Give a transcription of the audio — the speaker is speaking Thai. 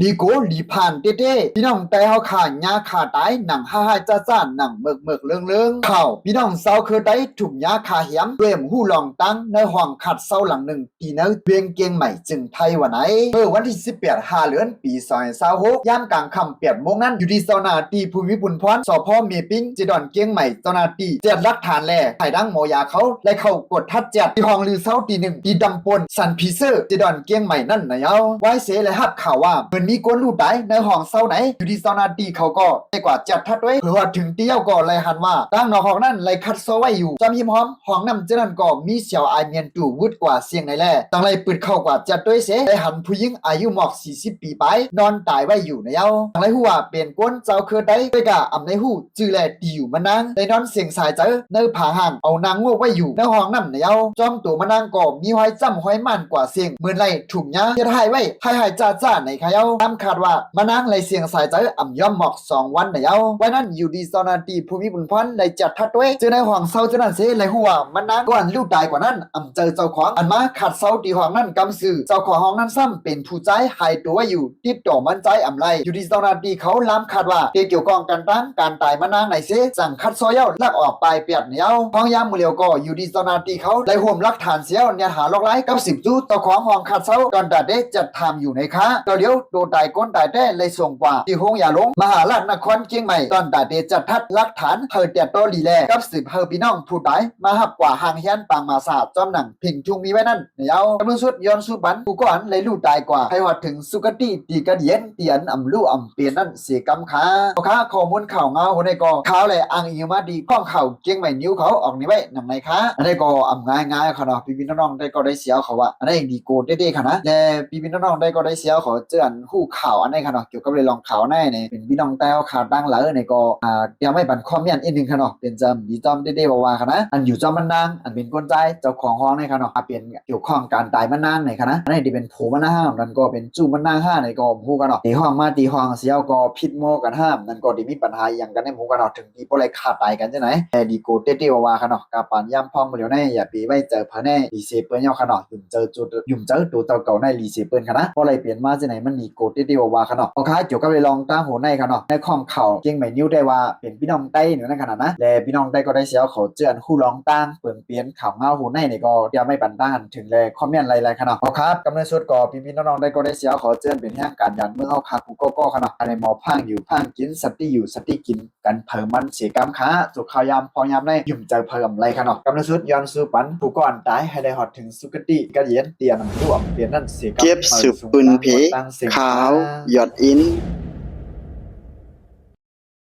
ลีโกลีผ่านเต้พี่น้องแต่เฮาขาหญ้าขาตายหนังฮ่าๆจ้าๆหนังเมือกๆเลืองๆข่าวพี่น้องเซาคือได้ถูกหญ้าขาเหียมด้วยหู้ลองตั้งในห้องขัดเซาหลังหนึ่งตีเนื้อเวียงเกียงใหม่จึงไทยวันไหนวันที่18เดือนปี2026ยามกลางค่ำ8 โมงนั้นอยู่ที่เซานาตีภูมิบุญพรสพเมปิงจิดอนเกียงใหม่เจ้าหน้าที่เจ็ดหลักฐานแลไผ่ดังหมอยาเขาและเข้ากดทัดเจ็ดที่ห้องลือเซาตีหนึ่งตีดำปนสันพีเซอร์จิดอนเกียงใหม่นั่นนะเยาไว้เสและฮับข่าวว่าเหมือนมีคนลูกตายในห้องเซาไหนอยู่ที่เซานาตีเขาก็ได้กว่าจัดทัดไว้เพื่อถึงเตี้ยวก็เลยหันว่าตั้งนอกห้องนั้นเลยคัดโซไว้อยู่จำหิมหอมห้องน้ำเจนั้นก็มีเสียวอายเมียนตู่วุดกว่าเสียงในแล่ตั้งเลยปืดเข้ากว่าจัดด้วยเสได้หันผู้หญิงอายุหมอก40 ปีไปนอนตายไว้อยู่ในเยาตั้งเลยหัวเป็นก้นเจ้าคือได้ด้วยกะอำในหูจื้อแลตีอยู่มานางในนอนเสียงสายเจอในผาห่างเอานางงวกไว้อยู่ในห้องน้ำในเยาจอมตัวมานางก็มีห้อยจ้ำห้อยมันกว่าเสียงเหมือนไรถุงยาเฮ็ดให้ไว้ให้จ้าในขยาตามคาดว่ามานางเลยเสียงสายเจออ่ำย่อมหมอก2 วันในเยาไว้นั้นอยู่ดีซอนาตีภูมิบุญพรเลยจัดทัดด้วยเจอในห้องเศร้าเจานั้นเสเลยหัวมานางก่อนลูกตายกว่านั้นอ่ำเจอเจ้าของอันมาขัดเศร้าตีห้องนั้นกำสื่อเจ้าของห้องนั้นซ้ำเป็นผู้ใจหายตัวอยู่ติดต่อมันใจอ่ำไรอยู่ดีซอนาตีเขาล้ำคาดว่าเกี่ยวกับกันตั้งการตายมานางไหนเสสั่งคัดซอยเย้าลักออกไปเปียดเหนียวห้องยามมือเลียวก็อยู่ดีซอนาตีเขาเลยห่วมลักฐานเสียวเนี่ยหาลอกไล่กับ10 ตู้เจ้าของห้องขัดเศร้าตอนตัดได้จัดทำอยู่ในค้าเดี๋ยวโดนตายก้นตายแท้เลยส่งกว่าที่ห้องยาลงมหาราชนครเชียงใหม่ตอนตัดได้จัดทัดลักฐานเฮอเตียโตลีแลกับ10เฮอพี่น้องผู้ตายมาหับกว่าหางเฮียนปางมาศาสตร์จอมหนังพิงจุงมีไว้นั่นเหนียวกำลังสุดย้อนสุบันผู้ก่อนเลยลู่ตายกว่าให้หอดถึงสุกติตีกระเดียนเตียนอ่ำลู่อ่ำเปลี่ยนนั่นเสียกำขาข้อมูลข่าวเงาในกอข่าวเลยอ้างอิงมาดีข้องข่าวเกียงใหม่นิ้วเขาออกนี่ไว้หนังในค้าอันนี้ก็อ่ำง่ายๆค่ะเนาะพี่น้องได้ก็ได้เสียวเขาว่าอันนี้ดีโกเด้ๆค่ะนะแต่พี่น้องได้ก็ได้เสียวเขาเจออันคู่ข่าวอันนี้ค่ะเนาะเกี่ยวกับเรื่องลองข่าวแน่เนี่ยเป็นพี่น้องแต้วข่าวดังหลายในก็ยังไม่บันคอมเมนต์อีกนึงค่ะเนาะเป็นจำดีจอมเด้ๆว่าค่ะนะอันอยู่จอมมันนางอันเป็นคนใจเจ้าของห้องในค่ะเนาะเป็นเกี่ยวข้องการตายมันนางในค่ะนะอันนี้ที่เป็นผูมันนางห้ามนั่นก็เป็นจู่มันนางห้าในก็ฮู้กันเนาะตีห้องมาตีห้องเสียวก็ผิดโมกันห้ามนั่นก็ที่มีปัญหาอย่างกันในหมู่กันเนาะถึงที่บ่ได้ฆ่าตายกันจังไหนแต่ดีโกเด้ๆว่าค่ะเนาะกาปานย่ำพองมื้อเดียวแน่อย่าปีไว้เจอพะแน่รีเซเปิ้นยอค่ะเนาะยุ่มเจอจุดยุ่มเจอตัวเก่าในรีเซเปิ้นค่ะนะบ่ได้เปลี่ยนมาจังไหนมันดีโกเด้ๆว่าค่ะเนาะค่ะเกี่ยวกับไปลองตามโหในค่ะเนาะในข้องเข่าเก่งใหม่นิ้วได้ว่าเป็นพี่น้องใต้เหนือนั่นขนาดนะและพี่น้องใต้ก็ได้เสียวเขาเจือนคู่ร้องตั้งเปิ่นเปลี่ยนข่าวเงาโหในนี่ก็เดี๋ยวไม่บันต้านถึงเลยคอมเมนต์อะไรๆค่ะเนาะครับกำเนิดสุดก็พี่น้องได้ก็ได้เสียวเขาเจือนเป็นแห่งการยันเมื่อเฮาคากูก็ค่ะเนาะอันในหมอพังอยู่พังกินสติอยู่สติกินกันเพิ่มมันเสียกำค้าสุขายามพอยามในยุ่มใจเพิ่มไรค่ะเนาะกำเนิดสุดย้อนสู่ปันผู้ก่อนตายให้ได้ฮอดถึงสุคติกะเย็นเตียนร่วมเปลี่ยนนั่นเสียกำเก็บสืบปืนเพขาวหยอดอิน